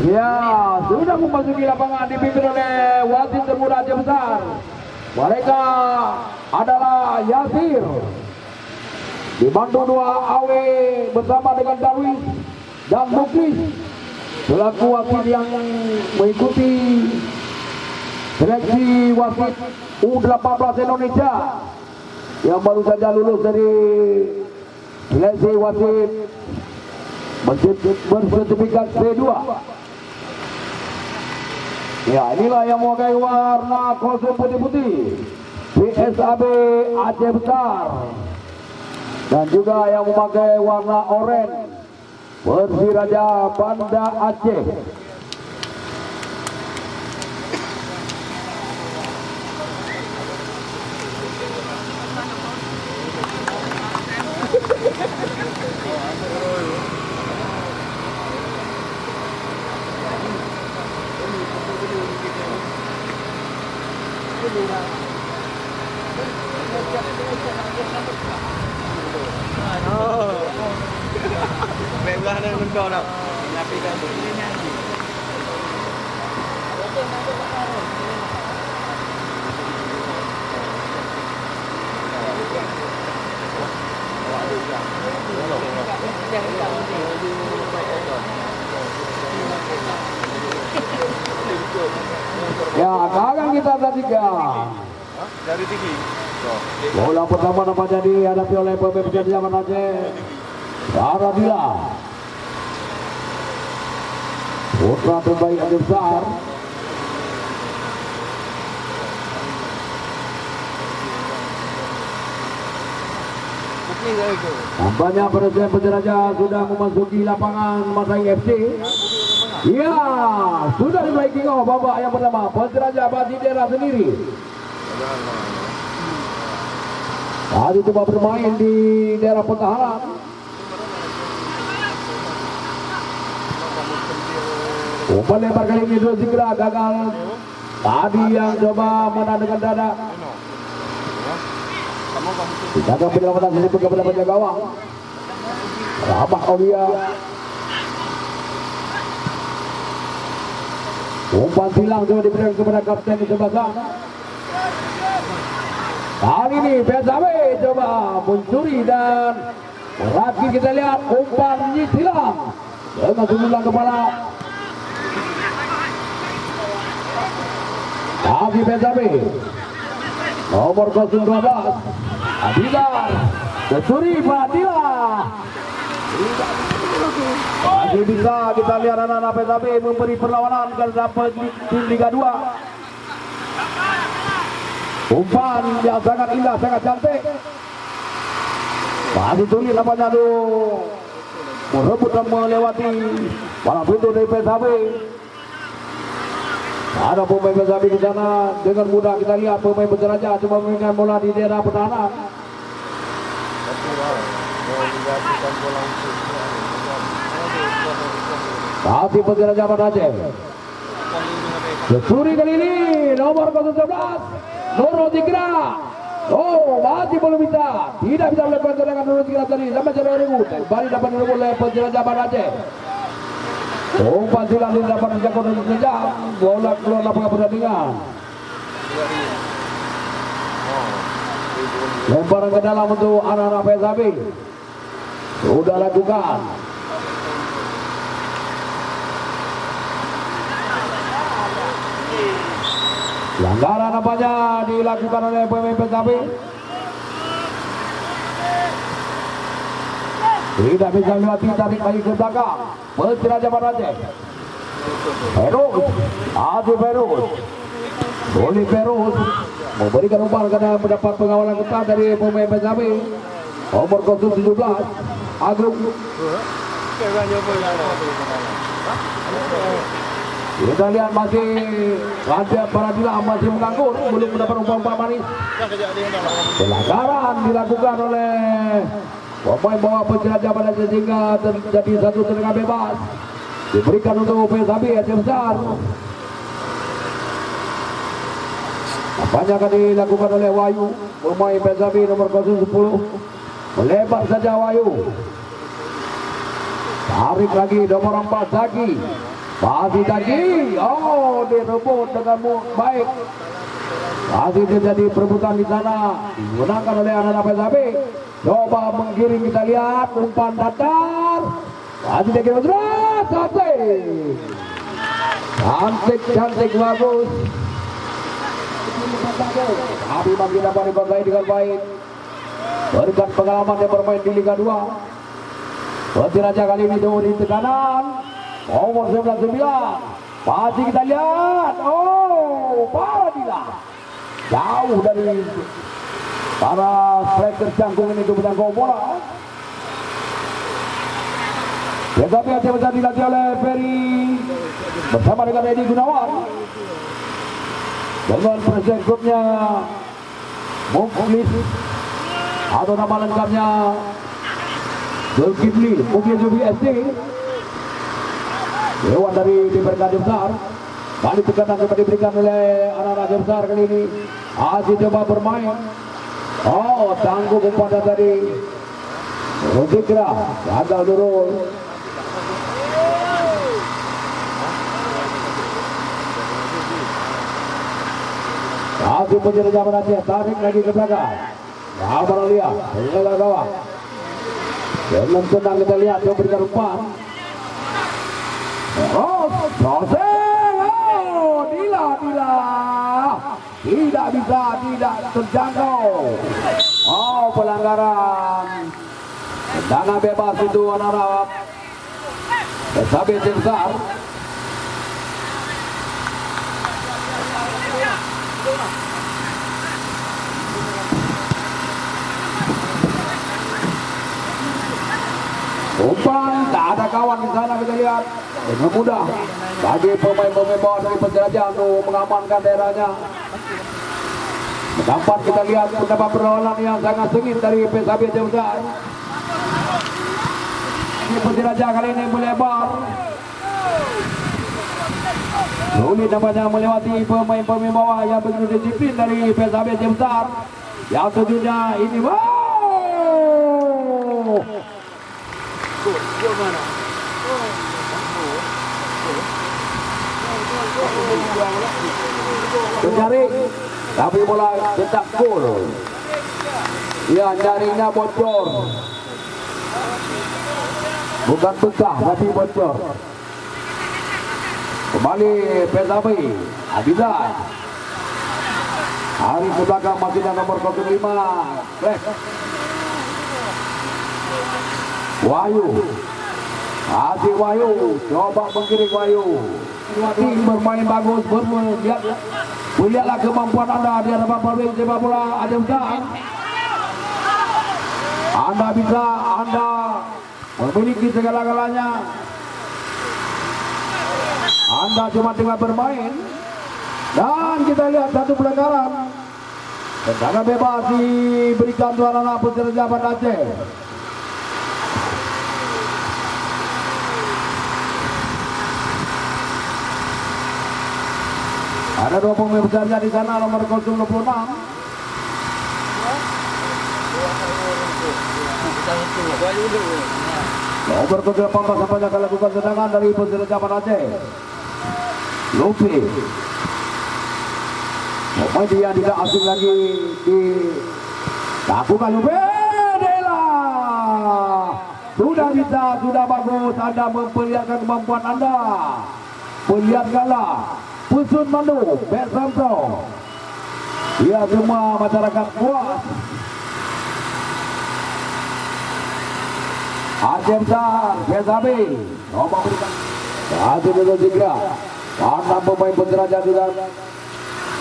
Ya, sudah memasuki lapangan dipimpin oleh wasit termuda Aceh Besar. Mereka adalah Yasir. Dibantu dua Awe bersama dengan Darwis dan Muklis selaku wasit yang mengikuti seleksi wasit U18 Indonesia yang baru saja lulus dari seleksi wasit bersertifikat C2. Ya, inilah yang memakai warna kostum putih-putih PSAB Aceh Besar, dan juga yang memakai warna oranye Persiraja Banda Aceh. Belah dengan kau nak. Tapi kan ya, akan kita saksikan dari tinggi. bola pertama nampaknya dihadapi oleh pemain Persija Banda Aceh. Saradila putra terbaik Aceh Besar. Nampaknya Persija Persiraja sudah memasuki lapangan Masai FC. Ya, sudah dimulai kick off babak yang pertama. Persiraja bagi daerah sendiri. Tadi coba bermain di daerah pertahanan. Umpan lebar kali ini Idrus Zigra gagal. Tadi yang coba mana dengan dada. Dijaga penyelamatan sini kepada penjaga gawang. Ramah Aulia. Umpan silang coba diberikan kepada kapten di sebelah sana. Kali ini PSAB coba mencuri dan lagi kita lihat umpan silang dengan sundulan kepala. Tapi PSAB nomor 012 Adila mencuri Adila. Masih bisa kita lihat anak-anak PSAB memberi perlawanan ke dapat tim Liga 2. Umpan yang sangat indah, sangat cantik. Masih sulit nampaknya tu merebut dan melewati palang pintu dari PSAB. Ada pemain PSAB di sana, dengan mudah kita lihat pemain Persiraja cuma memainkan bola di daerah pertahanan. Tapi Persiraja Banda Aceh Suri kali ini nomor 011 Nurul Zigra. Oh, masih belum bisa. Tidak bisa melakukan tendangan Nurul Zigra tadi. Sampai jalan ribut. Kembali dapat direbut oleh Persiraja Banda Aceh. Umpan silang tidak dapat dijangkau dengan sejam. Bola keluar lapangan pertandingan. Lemparan ke dalam untuk anak-anak PSAB. Sudah lakukan. Pelanggaran nampaknya dilakukan oleh pemain PSAB. Tidak bisa melewati, tarik lagi ke belakang. Persiraja Banda Aceh. Perus, Adi Perus. Oli Perus memberikan umpan karena mendapat pengawalan ketat dari pemain PSAB. Nomor 017 Agung. Kita lihat masih Raja Paradila masih menganggur, belum mendapat umpan-umpan manis. Pelanggaran dilakukan oleh pemain bawah Persiraja Banda Aceh sehingga terjadi satu tendangan bebas diberikan untuk PSAB Aceh Besar. Apanya akan dilakukan oleh Wahyu, pemain PSAB nomor 010. Melebar saja Wahyu. Tarik lagi nomor 4 Zaki. Masih lagi. Oh, direbut dengan baik. Masih terjadi perebutan di sana. Digunakan oleh anak-anak PSAB. Coba menggiring, kita lihat umpan datar. Masih dia terus cantik bagus. Tapi masih dapat dikuasai dengan baik. Berkat pengalaman yang bermain di Liga 2. Persiraja kali ini jauh di tekanan. Nomor 19. Masih kita lihat. Oh, Padilla. Jauh dari para striker cangkung ini untuk menjangkau bola. Tetapi Aceh Besar dilatih oleh Ferry bersama dengan Edi Gunawan. Dengan presiden grupnya Muklis atau nama lengkapnya Zulkifli Muklis Zubi SD. Dewan dari Diberkati Besar. Kali tekanan dapat diberikan oleh anak-anak Aceh Besar kali ini. Aziz coba bermain. Oh, tangguh umpan dari Rodikra. Gagal turun. Aziz menjadi zaman Aceh. Tarik lagi ke belakang. Kabar Alia. Mengelola gawang. Dengan tenang kita lihat. Dia berikan umpan. Oh, proses. Oh, Dila. Tidak bisa, tidak terjangkau. Oh, pelanggaran. Dana bebas itu anak-anak PSAB Besar. Umpan, tak ada kawan di sana kita lihat. Dengan mudah bagi pemain-pemain bawah dari Persiraja untuk mengamankan daerahnya. Dapat kita lihat beberapa perlawanan yang sangat sengit dari PSAB Aceh Besar. Ini Persiraja kali ini melebar. Sulit nampaknya melewati pemain-pemain bawah yang begitu disiplin dari PSAB Aceh Besar. Yang tentunya ini mencari, tapi bola cetak gol. Ya, jaringnya bocor. Bukan pecah, tapi bocor. Kembali PSAB Abizar. Hari ke belakang masih ada nomor 05 Flex Wahyu. Aziz Wahyu coba menggiring Wahyu. Tim bermain bagus, lihatlah kemampuan Anda di hadapan pabrik sepak bola Aceh Besar. Anda bisa, Anda memiliki segala-galanya. Anda cuma tinggal bermain. Dan kita lihat satu pelanggaran. Tendangan bebas diberikan tuan anak Persiraja Banda Aceh. Ada dua pemain besarnya di sana, nomor 026. Nomor 18 sampainya akan lakukan tendangan dari Persiraja Banda Aceh. Lupi. Pemain dia tidak asing lagi di lakukan Lupi. Dela. Sudah bisa, sudah bagus. Anda memperlihatkan kemampuan Anda. Perlihatkanlah. Pusun Mandu, Bersamso. Ya, semua masyarakat puas. Aceh Besar, PSAB. Coba berikan. Satu dulu tiga. Karena pemain Persiraja sudah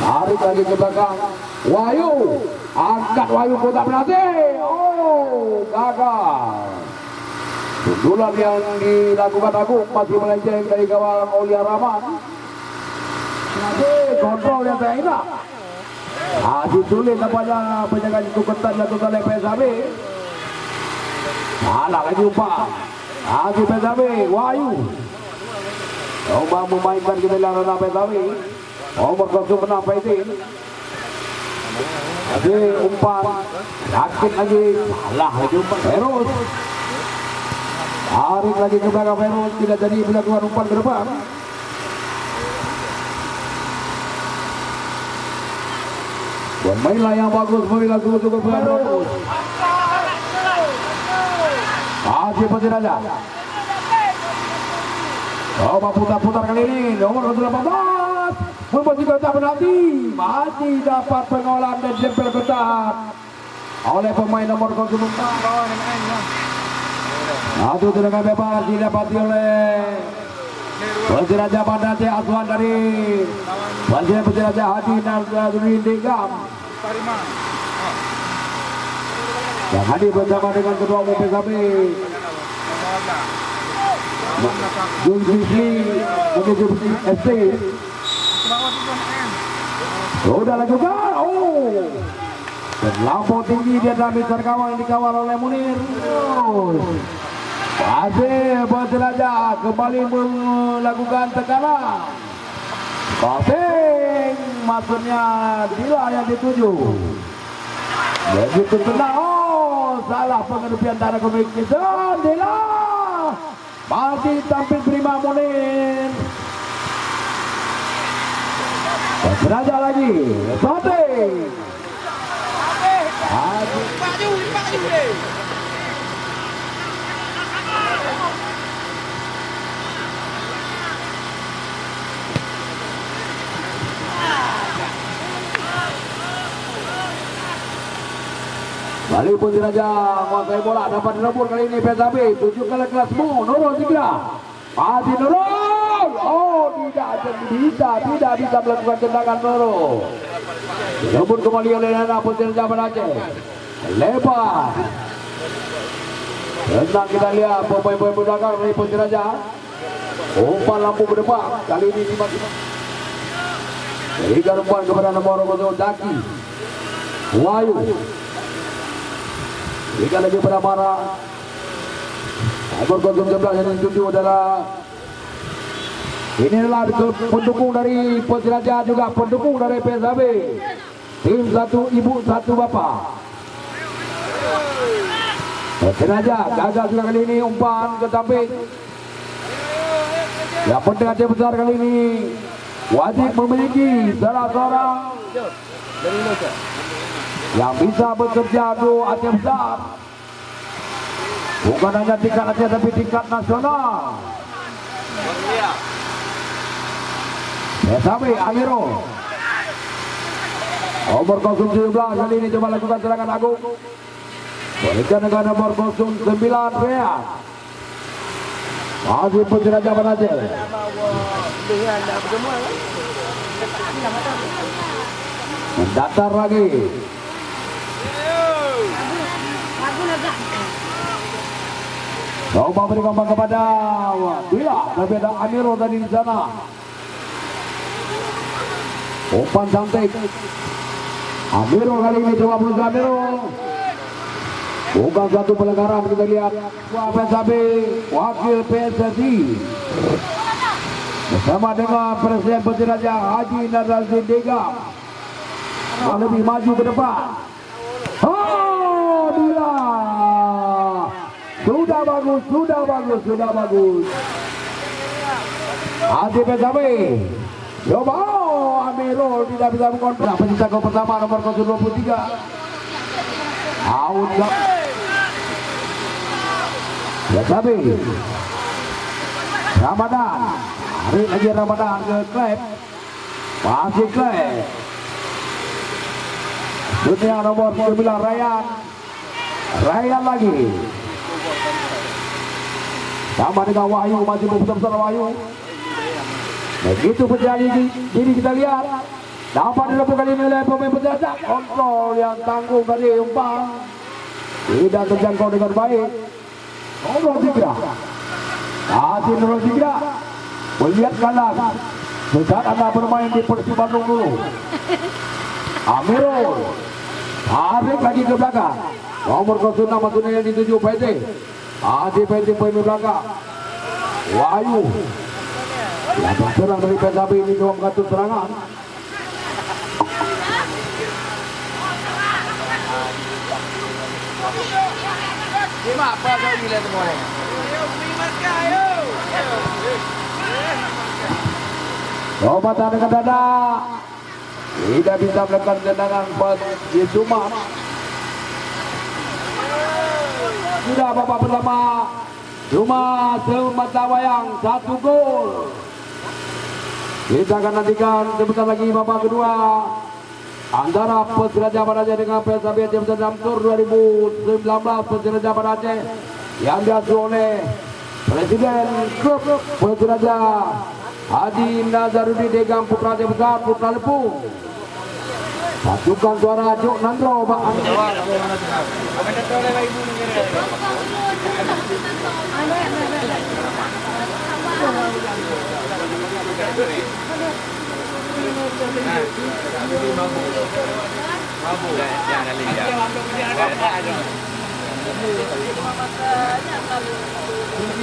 tarik lagi ke belakang. Wahyu. Angkat Wahyu Kota berhasil. Oh, gagal. Sundulan yang dilakukan Agung masih melenceng dari gawang Aulia Rahman. Kontrol yang saya enak. Masih sulit nampaknya penjagaan cukup ketat dilakukan oleh PSAB. Salah lagi umpan. Masih PSAB, Wahyu. Coba memainkan kita lawan PSAB. Nomor 06 Faizin. Masih umpan. Yakin lagi. Salah lagi umpan. Ferus. Tarik lagi ke belakang Ferus. Tidak jadi melakukan umpan ke depan. Bermainlah yang bagus, berilah cukup bagus. Masih Petir Raja. Coba putar-putar kali ini, nomor 18. Membersihkan penalti, masih dapat pengolahan dan jempol ketat oleh pemain nomor 04. Satu tendangan bebas didapati oleh Petir Raja Bandate asuhan dari Petir Raja Hadi Nazrudin Degam. Yang hadir bersama dengan ketua umum PKB Jun Gisli menuju FC. Sudah lakukan. Terlampau tinggi dia dalam besar gawang yang dikawal oleh Munir. Masih Petir Raja kembali melakukan tekanan. Passing maksudnya Dila yang dituju. Begitu tenang. Salah pengerupian tanah komunikasi. Dila masih tampil prima Munir. Petir Raja lagi. Passing. Balik Petir Raja menguasai bola, dapat direbut kali ini PSAB. Tunjukkan kelasmu Nurul Tigra. Masih Nurul. Tidak bisa melakukan tendangan Nurul. Direbut kembali oleh anak Petir Raja Aceh. Lebar. Tendang kita lihat pemain-pemain belakang dari Petir Raja. Umpan lampu ke depan. Kali ini berikan umpan kepada nomor 0 Daki Wahyu. Berikan lagi pada Mara. Nomor 011 yang dituju adalah inilah pendukung dari Petir Raja, juga pendukung dari PSAB. Tim satu ibu satu bapak. Petir Raja gagal juga kali ini umpan ke samping. Yang penting Aceh besar kali ini wajib memiliki salah seorang yang bisa bekerja untuk Aceh besar. Bukan hanya tingkat Aceh tapi tingkat nasional. PSAB Amiro. Nomor 017 kali ini coba lakukan serangan Agung. Berikan dengan nomor 09 Rea. Masih Petir Raja Aceh. Mendatar lagi. Coba berikan kepada Dila. Tapi ada Amiro tadi di sana. Umpan cantik. Amiro kali ini coba berusaha Amiro. Bukan satu pelanggaran, kita lihat PSAB wakil PSSI bersama dengan Presiden Petir Raja Haji Nazrudin Degam lebih maju ke depan. Dila sudah bagus. Haji PSAB coba Amiro tidak bisa mengkontrol. Penyisa gol pertama nomor 023 out. PSAB Ramadan, hari lagi Ramadan ke klub, masih klub. Dunia nomor 9 Ryan lagi. Sama dengan Wahyu, masih besar Wahyu. Begitu berjadi ini kita lihat. Dapat direbut kali ini oleh pemain Petir Raja. Kontrol yang tangguh tadi umpan. Tidak terjangkau dengan baik. Nurul Tigra. Masih Nurul Tigra. Melihat kanan. Saat anda bermain di Persib Bandung dulu. Amiro. Tarik lagi ke belakang. Nomor 06 maksudnya yang dituju PT. Masih PT pemain belakang. Wahyu. Yang berserang dari PSAB ini dalam kartu serangan. Terima apa kau gila semua ni? Coba tarik ke dada. Tidak bisa melakukan tendangan di Sumat. Sudah babak pertama cuma semata wayang 1 gol. Kita akan nantikan sebentar lagi babak kedua antara Persiraja Banda Aceh dengan PSAB Aceh dalam Tour 2019. Persiraja Banda Aceh yang diasuh oleh Presiden Klub Persiraja Haji Nazarudin Degam Putra Aceh Besar Putra Lepung. Pasukan suara Jok Nandro Pak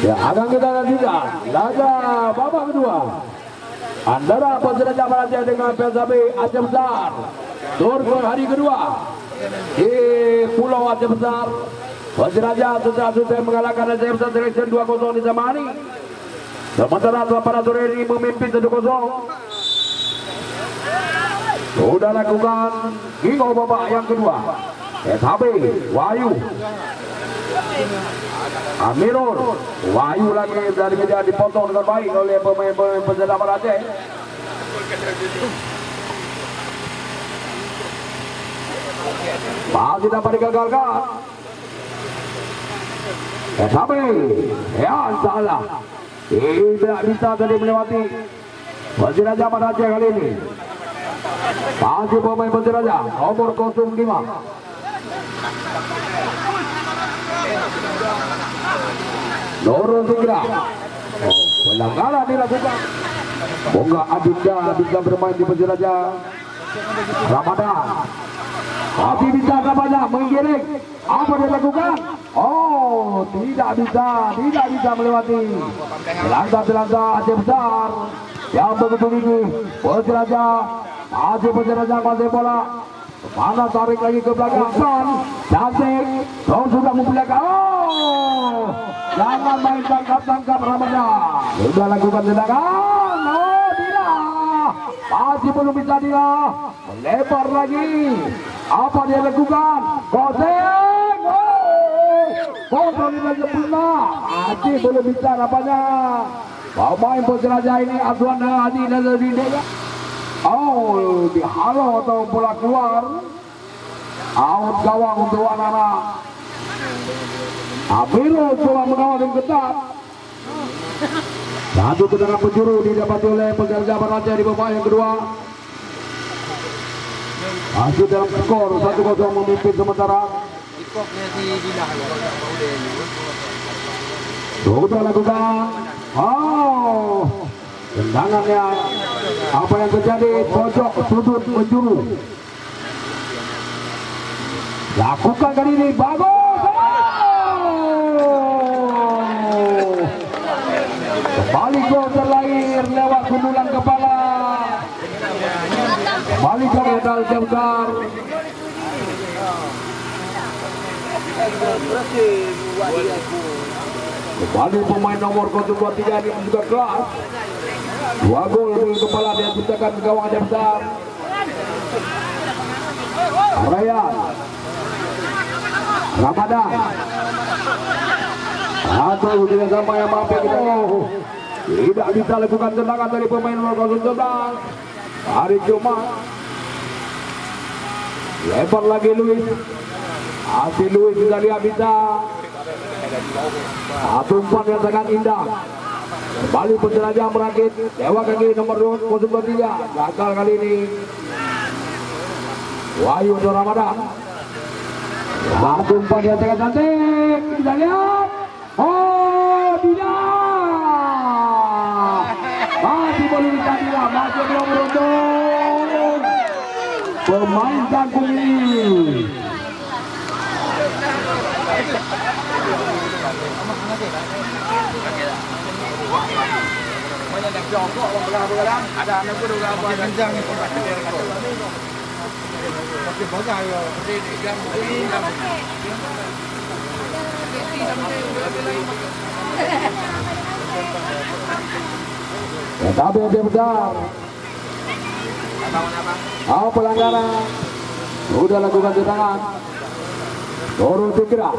ya, akan kita nantikan laga babak kedua antara Persiraja Banda Aceh dengan PSAB Aceh Besar Tour hari kedua di Pulau Aceh Besar. Persiraja selesai mengalahkan Aceh Besar Selection 2-0 di Zamani. Sementara pada sore ini memimpin 1-0. Sudah lakukan hingga babak yang kedua. SHB Wahyu Amirul Wahyu lagi dari media dipotong dengan baik oleh pemain-pemain Persiraja Banda Aceh. Masih dapat digagalkan. SHB ya salah. Tidak bisa tadi melewati Persiraja Banda Aceh kali ini. Masih pemain Persiraja nomor 05. Nurul Tigra. Pelanggaran dilakukan. Bongga Adinda bisa bermain di Persiraja. Ramadan tapi bisa kabarnya menggiring. Apa dia lakukan? Oh, tidak bisa melewati Belanda Aceh Besar yang begitu tinggi. Persiraja masih bola. Mana tarik lagi ke belakang. Cantik. Sudah membelakang. Oh, jangan main tangkap Ramadan. Sudah lakukan tendangan. Oh, tidak. Masih belum bisa dia. Melebar lagi. Apa dia lakukan? Goseng. Goseng lagi pula. Masih belum bisa nampaknya. Pemain Persiraja ini Azwan Haji Nazarudin Degam. Oh, dihalau atau bola keluar. Out gawang untuk anak-anak. Amirul coba mengawal dengan ketat. Satu tendangan penjuru didapati oleh Persiraja Banda Aceh di babak yang kedua. Masih dalam skor 1-0 memimpin sementara. Sudah lakukan. Oh, tendangannya apa yang terjadi? Pojok sudut penjuru. Lakukan kali ini bagus. Kembali gol terlahir lewat sundulan kepala. Kembali ke modal besar. Kembali pemain nomor 023 ini juga kelas. 2 gol dengan kepala dia ciptakan gawang Aceh Besar. Ryan Ramadan atau tidak sama yang mampu kita. Tidak bisa lakukan tendangan dari pemain nomor 011 hari Jumat. Lebar lagi Luis. Asli Luis kita lihat bisa. Satu umpan yang sangat indah. Kembali Persiraja merakit. Dewa kaki nomor 023. Gagal kali ini. Wahyu untuk Ramadan. Satu umpan yang sangat cantik. Kita lihat. Oh, tidak. Masih belum bisa bilang. Masih belum beruntung. Pemain cangkung ini. Ada anak pun udah apa kencang itu pakai bagai tetapi dia besar. Pelanggaran sudah lakukan di tangan Nurul Fikra.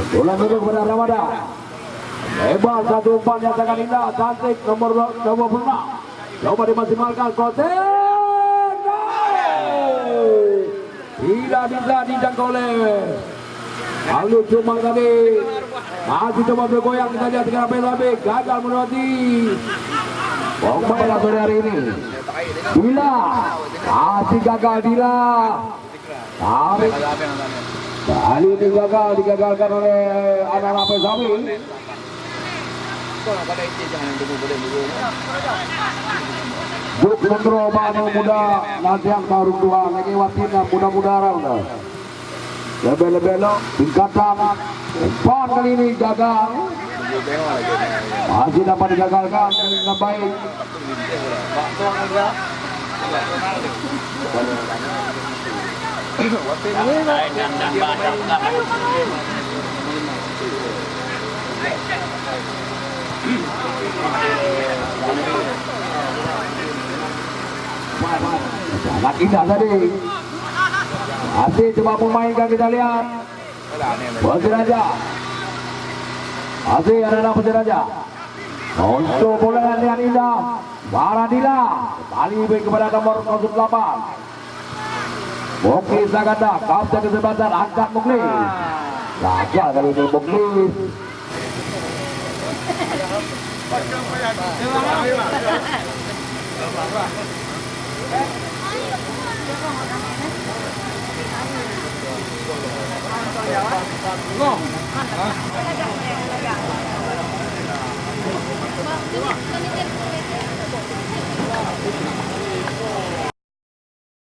Bola duduk pada Ramadan. Hebat satu umpan yang sangat indah, cantik nomor 26. Coba dimaksimalkan konten. Tidak bisa dijangkau oleh Aldo cuma tadi. Masih coba bergoyang, kita lihat sekarang PSB gagal melewati pemain sore hari ini. Dila masih gagal Dila. Tarik kali ini gagal, digagalkan oleh anak-anak PSB. Buk kontrol Manu muda nanti yang baru dua lagi watina muda-muda udah. Lebih-lebih tingkatan umpan kali ini gagal. Masih dapat digagalkan dengan baik. Sangat indah tadi. Masih coba memainkan, kita lihat. Persiraja. Masih ada Persiraja. Untuk bola yang indah. Baradila. Kembali baik kepada nomor 08. Muklis Saganda. Kapten kesempatan angkat Muklis. Gagal kali ini Muklis.